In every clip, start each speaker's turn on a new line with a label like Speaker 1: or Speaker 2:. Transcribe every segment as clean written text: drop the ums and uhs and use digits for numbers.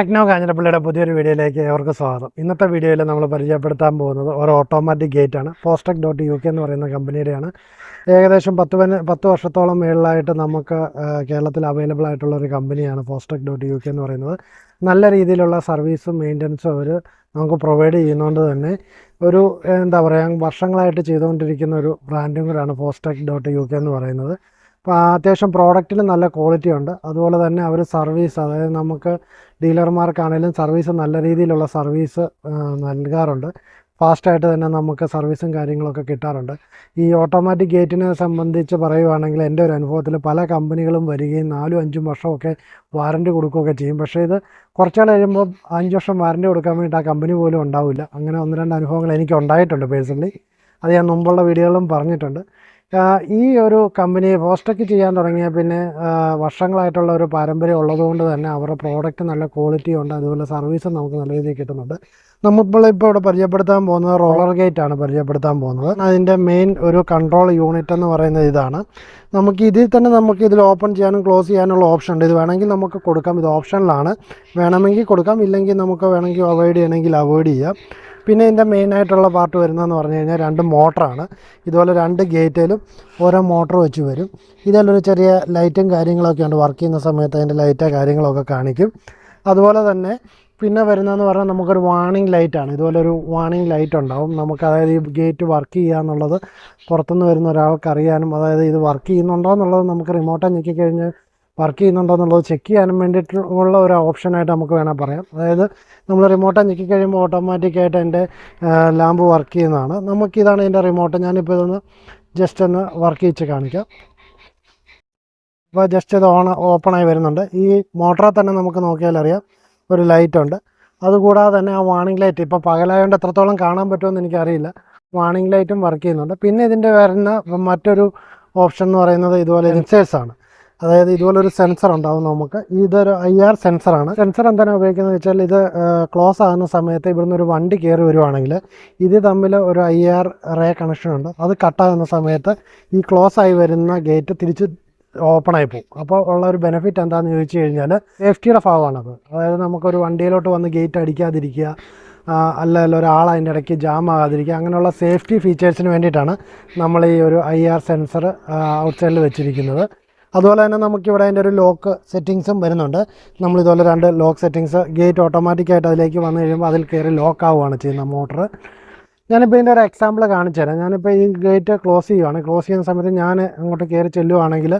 Speaker 1: Techno കാഞ്ഞിരപ്പള്ളിയുടെ പുതിയൊരു വീഡിയോയിലേക്ക് ഏവർക്കും സ്വാഗതം. ഇന്നത്തെ വീഡിയോയിൽ നമ്മൾ പരിചയപ്പെടുത്താൻ പോകുന്നത് ഒരു ഓട്ടോമാറ്റിക് ഗേറ്റാണ്. പോസ്റ്റെക്.uk എന്ന് പറയുന്ന കമ്പനിയുടെയാണ്. ഏകദേശം 10 വർഷത്തോളം മേളിലായിട്ട് നമുക്ക് കേരളത്തിൽ അവൈലബിൾ ആയിട്ടുള്ള ഒരു കമ്പനിയാണ് പോസ്റ്റെക്.uk എന്ന് പറയുന്നത്. നല്ല രീതിയിലുള്ള സർവീസും മെയിൻ്റനൻസും അവർ നമുക്ക് പ്രൊവൈഡ് ചെയ്യുന്നതുകൊണ്ട് തന്നെ ഒരു വർഷങ്ങളായിട്ട് ചെയ്തുകൊണ്ടിരിക്കുന്ന ഒരു ബ്രാൻഡും കൂടെയാണ് പോസ്റ്റെക്.uk എന്ന് പറയുന്നത്. അപ്പോൾ അത്യാവശ്യം പ്രോഡക്റ്റിൽ നല്ല ക്വാളിറ്റി ഉണ്ട്. അതുപോലെ തന്നെ അവർ സർവീസ്, അതായത് നമുക്ക് ഡീലർമാർക്കാണെങ്കിലും സർവീസ് നല്ല രീതിയിലുള്ള സർവീസ് നൽകാറുണ്ട്. ഫാസ്റ്റായിട്ട് തന്നെ നമുക്ക് സർവീസും കാര്യങ്ങളൊക്കെ കിട്ടാറുണ്ട്. ഈ ഓട്ടോമാറ്റിക് ഗേറ്റിനെ സംബന്ധിച്ച് പറയുകയാണെങ്കിൽ എൻ്റെ ഒരു അനുഭവത്തിൽ പല കമ്പനികളും വരികയും 4-5 വർഷമൊക്കെ വാറൻറ്റി കൊടുക്കുകയൊക്കെ ചെയ്യും. പക്ഷേ ഇത് കുറച്ചാൾ കഴിയുമ്പോൾ 5 വർഷം വാറൻറ്റി കൊടുക്കാൻ വേണ്ടിയിട്ട് ആ കമ്പനി പോലും ഉണ്ടാവില്ല. അങ്ങനെ 1-2 അനുഭവങ്ങൾ എനിക്ക് ഉണ്ടായിട്ടുണ്ട് പേഴ്സണലി. അത് ഞാൻ മുമ്പുള്ള വീഡിയോകളിലും പറഞ്ഞിട്ടുണ്ട്. ഈ ഒരു കമ്പനി പോസ്റ്റെക് ചെയ്യാൻ തുടങ്ങിയ പിന്നെ വർഷങ്ങളായിട്ടുള്ള ഒരു പാരമ്പര്യം ഉള്ളതുകൊണ്ട് തന്നെ അവരുടെ പ്രോഡക്റ്റ് നല്ല ക്വാളിറ്റി ഉണ്ട്. അതുപോലെ സർവീസും നമുക്ക് നല്ല രീതിയിൽ കിട്ടുന്നുണ്ട്. നമ്മളിപ്പോൾ ഇവിടെ പരിചയപ്പെടുത്താൻ പോകുന്നത് റോളർ ഗേറ്റ് ആണ് പരിചയപ്പെടുത്താൻ പോകുന്നത്. അതിൻ്റെ മെയിൻ ഒരു കൺട്രോൾ യൂണിറ്റ് എന്ന് പറയുന്നത് ഇതാണ്. നമുക്ക് ഇതിൽ തന്നെ നമുക്ക് ഇതിൽ ഓപ്പൺ ചെയ്യാനും ക്ലോസ് ചെയ്യാനുള്ള ഓപ്ഷൻ ഉണ്ട്. ഇത് വേണമെങ്കിൽ നമുക്ക് കൊടുക്കാം, ഇത് ഓപ്ഷനിലാണ്. വേണമെങ്കിൽ കൊടുക്കാം, ഇല്ലെങ്കിൽ നമുക്ക് വേണമെങ്കിൽ അവോയ്ഡ് ചെയ്യണമെങ്കിൽ അവോയ്ഡ് ചെയ്യാം. പിന്നെ ഇതിൻ്റെ മെയിനായിട്ടുള്ള പാർട്ട് വരുന്നതെന്ന് പറഞ്ഞു കഴിഞ്ഞാൽ 2 മോട്ടറാണ്. ഇതുപോലെ 2 ഗേറ്റിലും ഓരോ മോട്ടർ വെച്ച് വരും. ഇതിലൊരു ചെറിയ ലൈറ്റും കാര്യങ്ങളൊക്കെ ഉണ്ട്. വർക്ക് ചെയ്യുന്ന സമയത്ത് അതിൻ്റെ ലൈറ്റോ കാര്യങ്ങളൊക്കെ കാണിക്കും. അതുപോലെ തന്നെ പിന്നെ വരുന്നതെന്ന് പറഞ്ഞാൽ നമുക്കൊരു വാർണിംഗ് ലൈറ്റാണ്. ഇതുപോലൊരു വാർണിംഗ് ലൈറ്റ് ഉണ്ടാവും നമുക്ക്. അതായത് ഈ ഗേറ്റ് വർക്ക് ചെയ്യുക എന്നുള്ളത് പുറത്തുനിന്ന് വരുന്ന ഒരാൾക്ക് അറിയാനും, അതായത് ഇത് വർക്ക് ചെയ്യുന്നുണ്ടോ എന്നുള്ളത് നമുക്ക് റിമോട്ട് ഞെക്കിക്കഴിഞ്ഞാൽ വർക്ക് ചെയ്യുന്നുണ്ടോ എന്നുള്ളത് ചെക്ക് ചെയ്യാനും വേണ്ടിയിട്ടുള്ള ഒരു ഓപ്ഷനായിട്ട് നമുക്ക് വേണം പറയാം. അതായത് നമ്മൾ റിമോട്ട് ഞെക്കിക്കഴിയുമ്പോൾ ഓട്ടോമാറ്റിക്കായിട്ട് എൻ്റെ ലാമ്പ് വർക്ക് ചെയ്യുന്നതാണ്. നമുക്കിതാണ് ഇതിൻ്റെ റിമോട്ട്. ഞാനിപ്പോൾ ഇതൊന്ന് ജസ്റ്റ് ഒന്ന് വർക്ക് ചെയ്ത് കാണിക്കാം. അപ്പോൾ ജസ്റ്റ് ഇത് ഓപ്പണായി വരുന്നുണ്ട്. ഈ മോട്ടറിൽ തന്നെ നമുക്ക് നോക്കിയാൽ അറിയാം ഒരു ലൈറ്റുണ്ട്. അതുകൂടാതെ തന്നെ ആ വാർണിംഗ് ലൈറ്റ് ഇപ്പോൾ പകലായതുകൊണ്ട് എത്രത്തോളം കാണാൻ പറ്റുമെന്ന് എനിക്കറിയില്ല. വാർണിംഗ് ലൈറ്റും വർക്ക് ചെയ്യുന്നുണ്ട്. പിന്നെ ഇതിൻ്റെ വരുന്ന മറ്റൊരു ഓപ്ഷൻ എന്ന് പറയുന്നത് ഇതുപോലെ സെൻസേഴ്സാണ്. അതായത് ഇതുപോലൊരു സെൻസർ ഉണ്ടാവും നമുക്ക്. ഇതൊരു IR സെൻസറാണ്. സെൻസർ എന്താണ് ഉപയോഗിക്കുന്നത് വെച്ചാൽ ഇത് ക്ലോസ് ആകുന്ന സമയത്ത് ഇവിടുന്ന് ഒരു വണ്ടി കയറി വരുവാണെങ്കിൽ ഇത് തമ്മിൽ ഒരു IR റേ കണക്ഷൻ ഉണ്ട്. അത് കട്ടാകുന്ന സമയത്ത് ഈ ക്ലോസ് ആയി വരുന്ന ഗേറ്റ് തിരിച്ച് ഓപ്പണായി പോകും. അപ്പോൾ ഉള്ള ഒരു ബെനിഫിറ്റ് എന്താണെന്ന് ചോദിച്ചു കഴിഞ്ഞാൽ സേഫ്റ്റിയുടെ ഭാഗമാണത്. അതായത് നമുക്കൊരു വണ്ടിയിലോട്ട് വന്ന് ഗേറ്റ് അടിക്കാതിരിക്കുക, അല്ല ഒരാൾ അതിൻ്റെ ഇടയ്ക്ക് ജാം ആകാതിരിക്കുക, അങ്ങനെയുള്ള സേഫ്റ്റി ഫീച്ചേഴ്സിന് വേണ്ടിയിട്ടാണ് നമ്മൾ ഈ ഒരു IR സെൻസർ ഔട്ട് സൈഡിൽ വെച്ചിരിക്കുന്നത്. അതുപോലെ തന്നെ നമുക്കിവിടെ അതിൻ്റെ ഒരു ലോക്ക് സെറ്റിങ്സും വരുന്നുണ്ട്. നമ്മളിതുപോലെ 2 ലോക്ക് സെറ്റിങ്സ്, ഗേറ്റ് ഓട്ടോമാറ്റിക്കായിട്ട് അതിലേക്ക് വന്നു കഴിയുമ്പോൾ അതിൽ കയറി ലോക്ക് ആവുകയാണ് ചെയ്യുന്ന മോട്ടർ. ഞാനിപ്പോൾ ഇതിൻ്റെ ഒരു എക്സാമ്പിൾ കാണിച്ചു തരാം. ഞാനിപ്പോൾ ഈ ഗേറ്റ് ക്ലോസ് ചെയ്യുകയാണ്. ക്ലോസ് ചെയ്യുന്ന സമയത്ത് ഞാൻ അങ്ങോട്ട് കയറി ചെല്ലുവാണെങ്കിൽ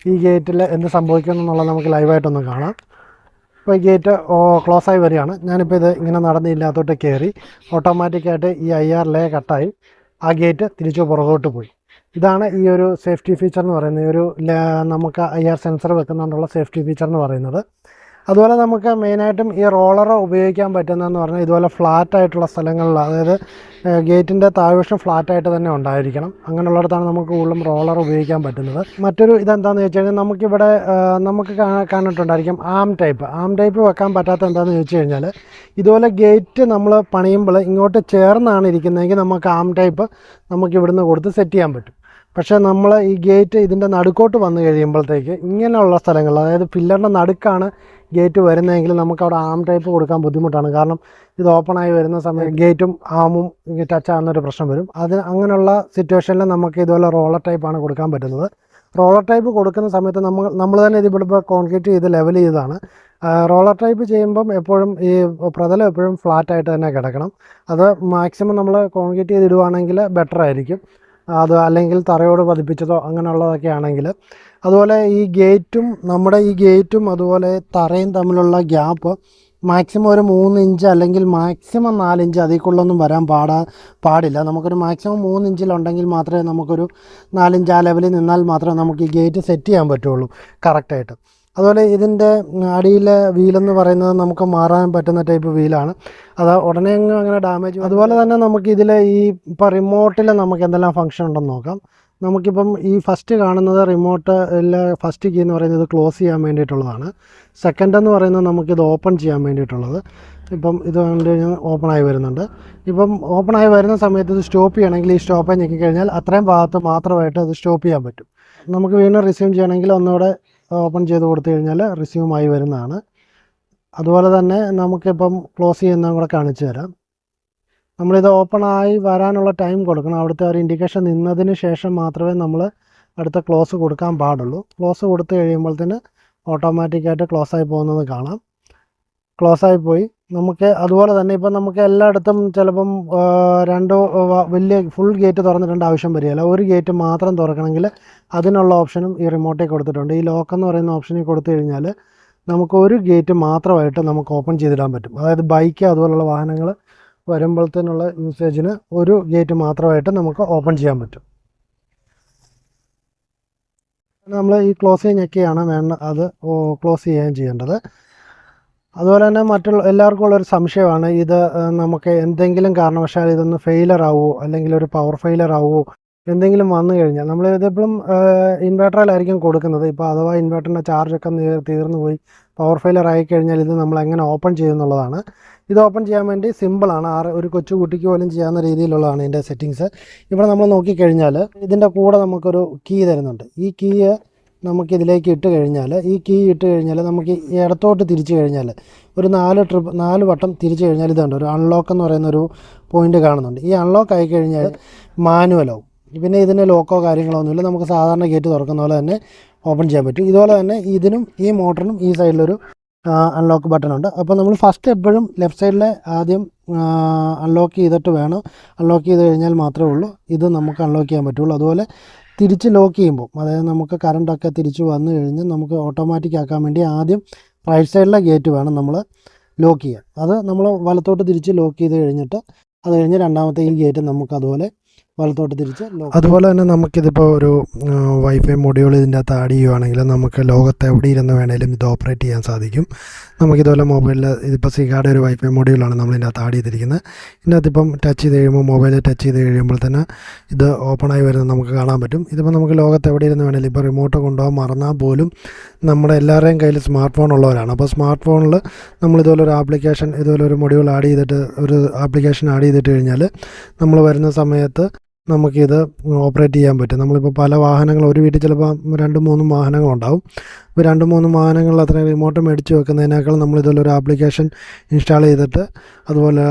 Speaker 1: ഈ ഗേറ്റിൽ എന്ത് സംഭവിക്കുന്നു എന്നുള്ളത് നമുക്ക് ലൈവായിട്ടൊന്ന് കാണാം. ഇപ്പോൾ ഈ ഗേറ്റ് ക്ലോസായി വരികയാണ്. ഞാനിപ്പോൾ ഇത് ഇങ്ങനെ നടന്നില്ലാത്തോട്ട് കയറി ഓട്ടോമാറ്റിക്കായിട്ട് ഈ IR ലേ കട്ടായി ആ ഗേറ്റ് തിരിച്ചു പുറകോട്ട് പോയി. ഇതാണ് ഈ ഒരു സേഫ്റ്റി ഫീച്ചർ എന്ന് പറയുന്നത്. ഈ ഒരു നമുക്ക് IR സെൻസർ വെക്കുന്നുണ്ടുള്ള സേഫ്റ്റി ഫീച്ചർ എന്ന് പറയുന്നത്. അതുപോലെ നമുക്ക് മെയിനായിട്ടും ഈ റോളർ ഉപയോഗിക്കാൻ പറ്റുന്നതെന്ന് പറഞ്ഞാൽ ഇതുപോലെ ഫ്ലാറ്റായിട്ടുള്ള സ്ഥലങ്ങളിൽ, അതായത് ഗേറ്റിൻ്റെ താഴ്വശം ഫ്ലാറ്റായിട്ട് തന്നെ ഉണ്ടായിരിക്കണം. അങ്ങനെയുള്ളിടത്താണ് നമുക്ക് കൂടുതലും റോളർ ഉപയോഗിക്കാൻ പറ്റുന്നത്. മറ്റൊരു ഇതെന്താണെന്ന് ചോദിച്ചു കഴിഞ്ഞാൽ നമുക്കിവിടെ നമുക്ക് കണ്ടിട്ടുണ്ടായിരിക്കും ആം ടൈപ്പ് വെക്കാൻ പറ്റാത്ത എന്താണെന്ന് ചോദിച്ചു കഴിഞ്ഞാൽ ഇതുപോലെ ഗേറ്റ് നമ്മൾ പണിയുമ്പോൾ ഇങ്ങോട്ട് ചേർന്നാണ് ഇരിക്കുന്നതെങ്കിൽ നമുക്ക് ആം ടൈപ്പ് നമുക്ക് ഇവിടുന്ന് കൊടുത്ത് സെറ്റ് ചെയ്യാൻ പറ്റും. പക്ഷേ നമ്മൾ ഈ ഗേറ്റ് ഇതിൻ്റെ നടുക്കോട്ട് വന്നു കഴിയുമ്പോഴത്തേക്ക് ഇങ്ങനെയുള്ള സ്ഥലങ്ങൾ, അതായത് പില്ലറിൻ്റെ നടുക്കാണ് ഗേറ്റ് വരുന്നതെങ്കിൽ നമുക്ക് അവിടെ ആം ടൈപ്പ് കൊടുക്കാൻ ബുദ്ധിമുട്ടാണ്. കാരണം ഇത് ഓപ്പണായി വരുന്ന സമയത്ത് ഗേറ്റും ആമും ടച്ച് ആകുന്നൊരു പ്രശ്നം വരും. അങ്ങനെയുള്ള സിറ്റുവേഷനിൽ നമുക്ക് ഇതുപോലെ റോളർ ടൈപ്പാണ് കൊടുക്കാൻ പറ്റുന്നത്. റോളർ ടൈപ്പ് കൊടുക്കുന്ന സമയത്ത് നമ്മൾ തന്നെ ഇതിവിടെ ഇപ്പോൾ കോൺക്രീറ്റ് ചെയ്ത് ലെവൽ ചെയ്തതാണ്. റോളർ ടൈപ്പ് ചെയ്യുമ്പം എപ്പോഴും ഈ പ്രതലം എപ്പോഴും ഫ്ലാറ്റായിട്ട് തന്നെ കിടക്കണം. അത് മാക്സിമം നമ്മൾ കോൺക്രീറ്റ് ചെയ്തിടുവാണെങ്കിൽ ബെറ്റർ ആയിരിക്കും. അത് അല്ലെങ്കിൽ തറയോട് പതിപ്പിച്ചതോ അങ്ങനെയുള്ളതൊക്കെ ആണെങ്കിൽ. അതുപോലെ ഈ ഗേറ്റും അതുപോലെ തറയും തമ്മിലുള്ള ഗ്യാപ്പ് മാക്സിമം ഒരു 3 ഇഞ്ച് അല്ലെങ്കിൽ മാക്സിമം 4 ഇഞ്ച്, അതിൽക്കുള്ളൊന്നും വരാൻ പാടില്ല. നമുക്കൊരു മാക്സിമം 3 ഇഞ്ചിലുണ്ടെങ്കിൽ മാത്രമേ നമുക്കൊരു 4 ഇഞ്ച് ആ ലെവലിൽ നിന്നാൽ മാത്രമേ നമുക്ക് ഈ ഗേറ്റ് സെറ്റ് ചെയ്യാൻ പറ്റുള്ളൂ കറക്റ്റായിട്ട്. അതുപോലെ ഇതിൻ്റെ അടിയിലെ വീലെന്ന് പറയുന്നത് നമുക്ക് മാറാൻ പറ്റുന്ന ടൈപ്പ് വീലാണ്. അത് ഉടനെ അങ്ങനെ ഡാമേജ്. അതുപോലെ തന്നെ നമുക്ക് ഇതിൽ ഇപ്പോൾ റിമോട്ടിൽ നമുക്ക് എന്തെല്ലാം ഫംഗ്ഷൻ ഉണ്ടെന്ന് നോക്കാം. നമുക്കിപ്പം ഈ ഫസ്റ്റ് കാണുന്നത് റിമോട്ടിൽ ഫസ്റ്റ് കീ എന്ന് പറയുന്നത് ക്ലോസ് ചെയ്യാൻ വേണ്ടിയിട്ടുള്ളതാണ്. സെക്കൻഡ് എന്ന് പറയുന്നത് നമുക്കിത് ഓപ്പൺ ചെയ്യാൻ വേണ്ടിയിട്ടുള്ളത്. ഇപ്പം ഇത് കണ്ടു കഴിഞ്ഞാൽ ഓപ്പണായി വരുന്നുണ്ട്. ഇപ്പം ഓപ്പണായി വരുന്ന സമയത്ത് ഇത് സ്റ്റോപ്പ് ചെയ്യണമെങ്കിൽ ഈ സ്റ്റോപ്പ് ഞെക്കിക്കഴിഞ്ഞാൽ അത്രയും ഭാഗത്ത് മാത്രമായിട്ട് അത് സ്റ്റോപ്പ് ചെയ്യാൻ പറ്റും. നമുക്ക് വീണ്ടും റിസ്യൂം ചെയ്യണമെങ്കിൽ ഒന്നുകൂടെ ഓപ്പൺ ചെയ്ത് കൊടുത്തു കഴിഞ്ഞാൽ റിസ്യൂമായി വരുന്നതാണ്. അതുപോലെ തന്നെ നമുക്കിപ്പം ക്ലോസ് ചെയ്യുന്നതും കൂടെ കാണിച്ചു തരാം. നമ്മളിത് ഓപ്പണായി വരാനുള്ള ടൈം കൊടുക്കണം. അവിടുത്തെ ഒരു ഇൻഡിക്കേഷൻ നിന്നതിന് ശേഷം മാത്രമേ നമ്മൾ അടുത്ത ക്ലോസ് കൊടുക്കാൻ പാടുള്ളൂ. ക്ലോസ് കൊടുത്തു കഴിയുമ്പോഴത്തേന് ഓട്ടോമാറ്റിക്കായിട്ട് ക്ലോസായി പോകുന്നത് കാണാം. ക്ലോസായി പോയി. നമുക്ക് അതുപോലെ തന്നെ ഇപ്പം നമുക്ക് എല്ലായിടത്തും ചിലപ്പം വലിയ ഫുൾ ഗേറ്റ് തുറന്നിടേണ്ട ആവശ്യം വരികയില്ല. ഒരു ഗേറ്റ് മാത്രം തുറക്കണമെങ്കിൽ അതിനുള്ള ഓപ്ഷനും ഈ റിമോട്ടിൽ കൊടുത്തിട്ടുണ്ട്. ഈ ലോക്ക് എന്ന് പറയുന്ന ഓപ്ഷനിൽ കൊടുത്തു കഴിഞ്ഞാൽ നമുക്ക് ഒരു ഗേറ്റ് മാത്രമായിട്ട് നമുക്ക് ഓപ്പൺ ചെയ്തിടാൻ പറ്റും. അതായത് ബൈക്ക് അതുപോലുള്ള വാഹനങ്ങൾ വരുമ്പോഴത്തേനുള്ള യൂസേജിന് ഒരു ഗേറ്റ് മാത്രമായിട്ട് നമുക്ക് ഓപ്പൺ ചെയ്യാൻ പറ്റും. നമ്മൾ ഈ ക്ലോസ് ഞെക്കിയാണ് അത് ക്ലോസ് ചെയ്യുകയും ചെയ്യേണ്ടത്. അതുപോലെ തന്നെ എല്ലാവർക്കും ഉള്ളൊരു സംശയമാണ്, ഇത് നമുക്ക് എന്തെങ്കിലും കാരണവശാൽ ഇതൊന്ന് ഫെയിലർ ആവുമോ അല്ലെങ്കിൽ ഒരു പവർ ഫെയിലർ ആവുമോ എന്തെങ്കിലും വന്നു കഴിഞ്ഞാൽ. നമ്മൾ ഇതിപ്പോഴും ഇൻവെർട്ടറിലായിരിക്കും കൊടുക്കുന്നത്. ഇപ്പോൾ അഥവാ ഇൻവെർട്ടറിൻ്റെ ചാർജൊക്കെ തീർന്നു പോയി പവർ ഫെയിലർ ആയിക്കഴിഞ്ഞാൽ ഇത് നമ്മൾ എങ്ങനെ ഓപ്പൺ ചെയ്യുന്നുള്ളതാണ്. ഇത് ഓപ്പൺ ചെയ്യാൻ വേണ്ടി സിമ്പിളാണ്. ഒരു കൊച്ചു കുട്ടിക്ക് പോലും ചെയ്യാവുന്ന രീതിയിലുള്ളതാണ് ഇതിൻ്റെ സെറ്റിങ്സ്. ഇവിടെ നമ്മൾ നോക്കിക്കഴിഞ്ഞാൽ ഇതിൻ്റെ കൂടെ നമുക്കൊരു കീ തരുന്നുണ്ട്. ഈ കീ നമുക്കിതിലേക്ക് ഇട്ട് കഴിഞ്ഞാൽ നമുക്ക് ഇടത്തോട്ട് തിരിച്ചു കഴിഞ്ഞാൽ ഒരു 4 വട്ടം തിരിച്ചു കഴിഞ്ഞാൽ ഇതുണ്ട് ഒരു അൺലോക്ക് എന്ന് പറയുന്നൊരു പോയിൻ്റ് കാണുന്നുണ്ട്. ഈ അൺലോക്ക് ആയി കഴിഞ്ഞാൽ മാനുവലാവും. പിന്നെ ഇതിന് ലോക്കോ കാര്യങ്ങളോ ഒന്നുമില്ല. നമുക്ക് സാധാരണ ഗേറ്റ് തുറക്കുന്ന പോലെ തന്നെ ഓപ്പൺ ചെയ്യാൻ പറ്റും. ഇതുപോലെ തന്നെ ഇതിനും ഈ മോട്ടറിനും ഈ സൈഡിലൊരു അൺലോക്ക് ബട്ടൺ ഉണ്ട്. അപ്പോൾ നമ്മൾ ഫസ്റ്റ് എപ്പോഴും ലെഫ്റ്റ് സൈഡിലെ ആദ്യം അൺലോക്ക് ചെയ്തിട്ട് വേണം. അൺലോക്ക് ചെയ്ത് കഴിഞ്ഞാൽ മാത്രമേ ഉള്ളൂ ഇത് നമുക്ക് അൺലോക്ക് ചെയ്യാൻ പറ്റുള്ളൂ. അതുപോലെ തിരിച്ച് ലോക്ക് ചെയ്യുമ്പോൾ, അതായത് നമുക്ക് കറണ്ടൊക്കെ തിരിച്ച് വന്നു കഴിഞ്ഞ് നമുക്ക് ഓട്ടോമാറ്റിക് ആക്കാൻ വേണ്ടി ആദ്യം റൈറ്റ് സൈഡിലെ ഗേറ്റ് വേണം നമ്മൾ ലോക്ക് ചെയ്യാൻ. അത് നമ്മൾ വലത്തോട്ട് തിരിച്ച് ലോക്ക് ചെയ്ത് കഴിഞ്ഞിട്ട് അത് കഴിഞ്ഞ് രണ്ടാമത്തെ ഈ ഗേറ്റ് നമുക്ക് അതുപോലെ വലത്തോട്ട് തിരിച്ച്. അതുപോലെ തന്നെ നമുക്കിതിപ്പോൾ ഒരു വൈഫൈ മൊഡ്യൂൾ ഇതിൻ്റെ അകത്ത് ആഡ് ചെയ്യുകയാണെങ്കിൽ നമുക്ക് ലോകത്ത് എവിടെ ഇരുന്ന് വേണേലും ഇത് ഓപ്പറേറ്റ് ചെയ്യാൻ സാധിക്കും. നമുക്കിതുപോലെ മൊബൈലിൽ ഇതിപ്പോൾ സിഗാർഡ് ഒരു വൈഫൈ മൊഡ്യൂളാണ് നമ്മൾ ഇതിൻ്റെ അകത്ത് ആഡ് ചെയ്തിരിക്കുന്നത്. ഇതിൻ്റെ അകത്ത് ഇപ്പം ടച്ച് ചെയ്ത് കഴിയുമ്പോൾ മൊബൈലിൽ ടച്ച് ചെയ്ത് കഴിയുമ്പോൾ തന്നെ ഇത് ഓപ്പണായി വരുന്നത് നമുക്ക് കാണാൻ പറ്റും. ഇതിപ്പോൾ നമുക്ക് ലോകത്ത് എവിടെ ഇരുന്ന് വേണേലും ഇപ്പോൾ റിമോട്ട് കൊണ്ടുപോകാൻ മറന്നാൽ പോലും നമ്മുടെ എല്ലാവരുടെയും കയ്യിൽ സ്മാർട്ട് ഫോൺ ഉള്ളവരാണ്. അപ്പോൾ സ്മാർട്ട് ഫോണിൽ നമ്മളിതുപോലെ ഒരു ആപ്ലിക്കേഷൻ ഇതുപോലെ ഒരു മൊഡ്യൂൾ ആഡ് ചെയ്തിട്ട് ഒരു ആപ്ലിക്കേഷൻ ആഡ് ചെയ്തിട്ട് കഴിഞ്ഞാൽ നമ്മൾ വരുന്ന സമയത്ത് നമുക്കിത് ഓപ്പറേറ്റ് ചെയ്യാൻ പറ്റും. നമ്മളിപ്പോൾ പല വാഹനങ്ങൾ ഒരു വീട്ടിൽ ചിലപ്പോൾ 2-3 വാഹനങ്ങളുണ്ടാവും. ഇപ്പോൾ 2-3 വാഹനങ്ങളിൽ അത്രയും റിമോട്ട് മേടിച്ച് വെക്കുന്നതിനേക്കാൾ നമ്മളിതുപോലെ ഒരു ആപ്ലിക്കേഷൻ ഇൻസ്റ്റാൾ ചെയ്തിട്ട് അതുപോലെ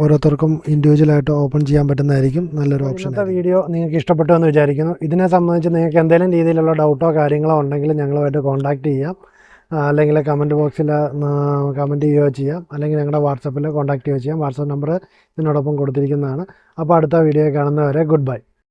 Speaker 1: ഓരോരുത്തർക്കും ഇൻഡിവിജ്വലായിട്ട് ഓപ്പൺ ചെയ്യാൻ പറ്റുന്നതായിരിക്കും നല്ലൊരു ഓപ്ഷൻ. ഇന്നത്തെ വീഡിയോ നിങ്ങൾക്ക് ഇഷ്ടപ്പെട്ടു എന്ന് വിചാരിക്കുന്നു. ഇതിനെ സംബന്ധിച്ച് നിങ്ങൾക്ക് എന്തെങ്കിലും രീതിയിലുള്ള ഡൗട്ടോ കാര്യങ്ങളോ ഉണ്ടെങ്കിൽ ഞങ്ങളുമായിട്ട് കോൺടാക്റ്റ് ചെയ്യാം. അല്ലെങ്കിൽ കമൻറ്റ് ബോക്സിൽ കമൻറ്റ് ചെയ്യുകയോ ചെയ്യാം. അല്ലെങ്കിൽ ഞങ്ങളുടെ വാട്സപ്പിൽ കോൺടാക്റ്റ് ചെയ്യുകയോ ചെയ്യാം. വാട്സപ്പ് നമ്പർ ഇതിനോടൊപ്പം കൊടുത്തിരിക്കുന്നതാണ്. അപ്പോൾ അടുത്ത വീഡിയോ കാണുന്നവരെ ഗുഡ് ബൈ.